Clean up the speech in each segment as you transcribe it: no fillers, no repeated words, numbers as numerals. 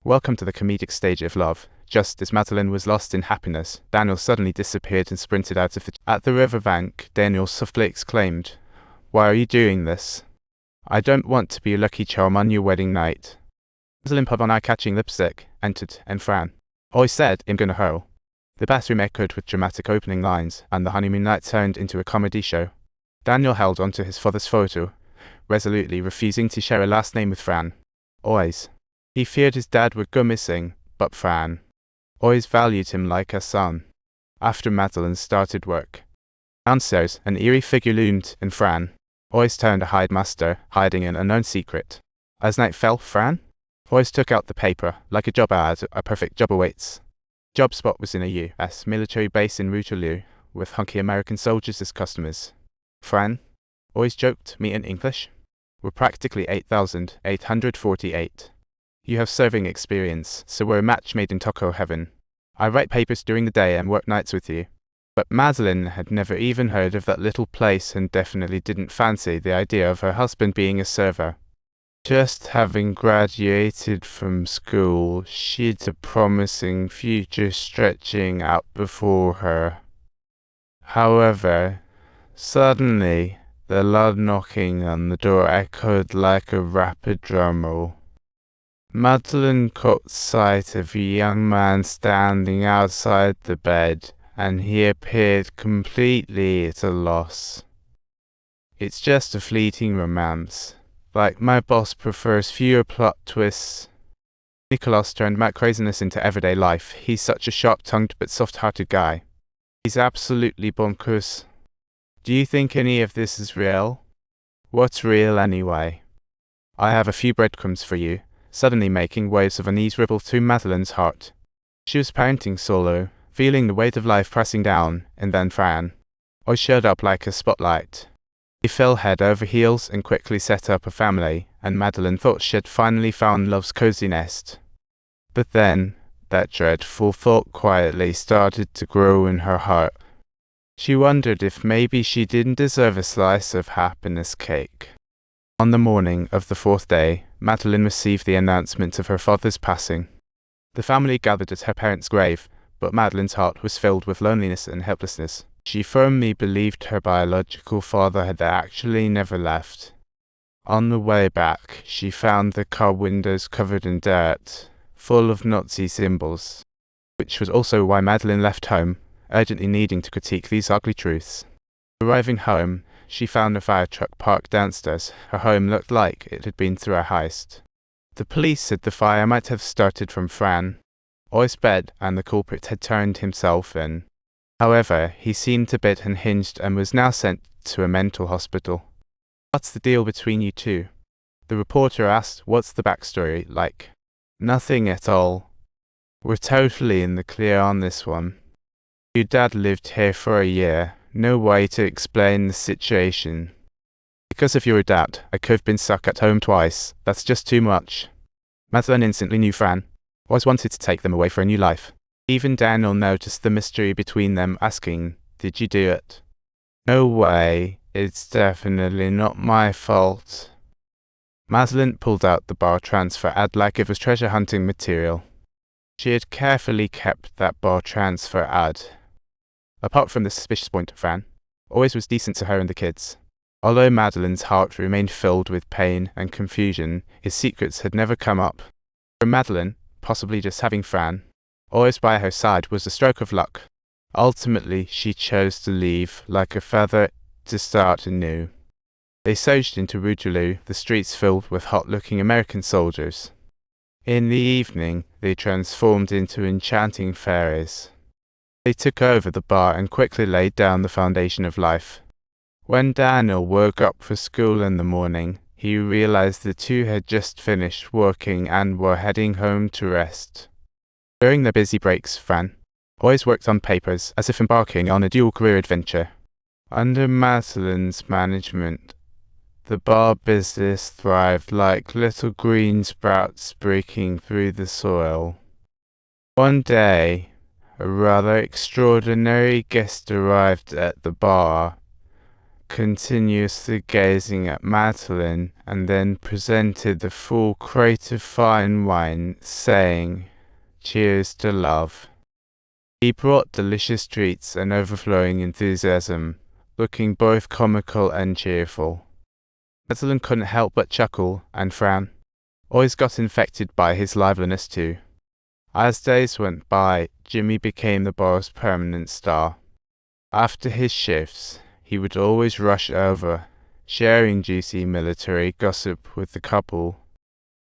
Welcome to the comedic stage of love. Just as Madeleine was lost in happiness, Daniel suddenly disappeared and sprinted out of At the riverbank, Daniel softly exclaimed, "Why are you doing this? I don't want to be a lucky charm on your wedding night." Madeleine put on eye-catching lipstick, entered, and Fran. "I said I'm gonna hurl." The bathroom echoed with dramatic opening lines, and the honeymoon night turned into a comedy show. Daniel held onto his father's photo, resolutely refusing to share a last name with Fran. Always. He feared his dad would go missing, but Fran always valued him like a son. After Madeleine started work, downstairs, an eerie figure loomed, and Fran always turned to hide master, hiding an unknown secret. As night fell, Fran always took out the paper, like a job ad. A perfect job awaits. Job spot was in a U.S. military base in Waterloo, with hunky American soldiers as customers. Fran always joked, "Me in English? We're practically 8,848. You have serving experience, so we're a match made in taco heaven. I write papers during the day and work nights with you." But Madeleine had never even heard of that little place and definitely didn't fancy the idea of her husband being a server. Just having graduated from school, she'd a promising future stretching out before her. However, suddenly, the loud knocking on the door echoed like a rapid drum roll. Madeleine caught sight of a young man standing outside the bed, and he appeared completely at a loss. "It's just a fleeting romance. Like my boss prefers fewer plot twists." Nicholas turned Matt craziness into everyday life. He's such a sharp-tongued but soft-hearted guy. He's absolutely bonkers. Do you think any of this is real? What's real anyway? I have a few breadcrumbs for you. Suddenly making waves of unease rippled through Madeleine's heart. She was parenting solo, feeling the weight of life pressing down, and then Fran always showed up like a spotlight. He fell head over heels and quickly set up a family, and Madeleine thought she'd finally found love's cozy nest. But then, that dreadful thought quietly started to grow in her heart. She wondered if maybe she didn't deserve a slice of happiness cake. On the morning of the fourth day, Madeleine received the announcement of her father's passing. The family gathered at her parents' grave, but Madeleine's heart was filled with loneliness and helplessness. She firmly believed her biological father had actually never left. On the way back, she found the car windows covered in dirt, full of Nazi symbols, which was also why Madeleine left home, urgently needing to critique these ugly truths. Arriving home, she found a fire truck parked downstairs. Her home looked like it had been through a heist. The police said the fire might have started from Fran's bed and the culprit had turned himself in. However, he seemed a bit unhinged and was now sent to a mental hospital. "What's the deal between you two?" the reporter asked. "What's the backstory like?" "Nothing at all. We're totally in the clear on this one. Your dad lived here for a year. No way to explain the situation. Because of your dad, I could have been stuck at home twice. That's just too much." Madeleine instantly knew Fran always wanted to take them away for a new life. Even Daniel noticed the mystery between them, asking, "Did you do it?" "No way. It's definitely not my fault." Madeleine pulled out the bar transfer ad like it was treasure hunting material. She had carefully kept that bar transfer ad. Apart from the suspicious point, Fran always was decent to her and the kids. Although Madeleine's heart remained filled with pain and confusion, his secrets had never come up. For Madeleine, possibly just having Fran always by her side was a stroke of luck. Ultimately, she chose to leave like a feather to start anew. They surged into Waterloo, the streets filled with hot-looking American soldiers. In the evening, they transformed into enchanting fairies. They took over the bar and quickly laid down the foundation of life. When Daniel woke up for school in the morning, he realized the two had just finished working and were heading home to rest. During their busy breaks, Fran always worked on papers, as if embarking on a dual career adventure. Under Madeleine's management, the bar business thrived like little green sprouts breaking through the soil. One day, a rather extraordinary guest arrived at the bar. continuously gazing at Madeleine and then presented the full crate of fine wine, saying, "Cheers to love." He brought delicious treats and overflowing enthusiasm, looking both comical and cheerful. Madeleine couldn't help but chuckle and frown. Always got infected by his liveliness too. As days went by, Jimmy became the bar's permanent star. After his shifts, he would always rush over, sharing juicy military gossip with the couple,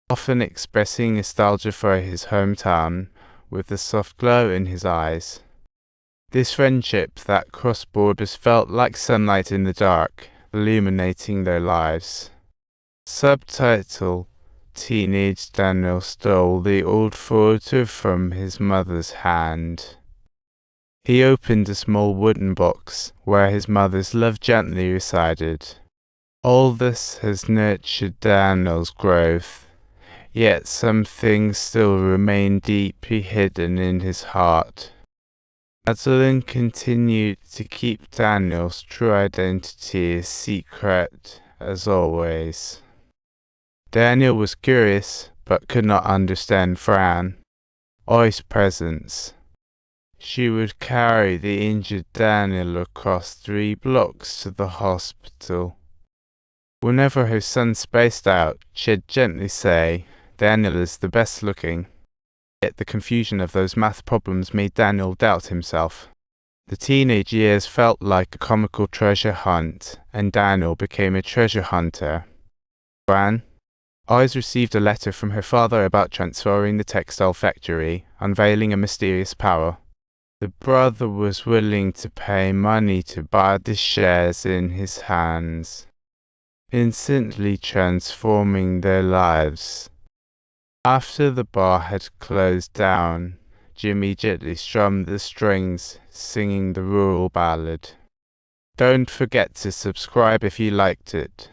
often expressing nostalgia for his hometown with a soft glow in his eyes. This friendship that crossed borders felt like sunlight in the dark, illuminating their lives. Subtitle: Teenage Daniel stole the old photo from his mother's hand. He opened a small wooden box where his mother's love gently resided. All this has nurtured Daniel's growth, yet some things still remain deeply hidden in his heart. Madeleine continued to keep Daniel's true identity a secret, as always. Daniel was curious, but could not understand Fran, or his presence. She would carry the injured Daniel across 3 blocks to the hospital. Whenever her son spaced out, she'd gently say, "Daniel is the best looking." Yet the confusion of those math problems made Daniel doubt himself. The teenage years felt like a comical treasure hunt, and Daniel became a treasure hunter. Fran always received a letter from her father about transferring the textile factory, unveiling a mysterious power. The brother was willing to pay money to buy the shares in his hands, instantly transforming their lives. After the bar had closed down, Jimmy gently strummed the strings, singing the rural ballad. Don't forget to subscribe if you liked it.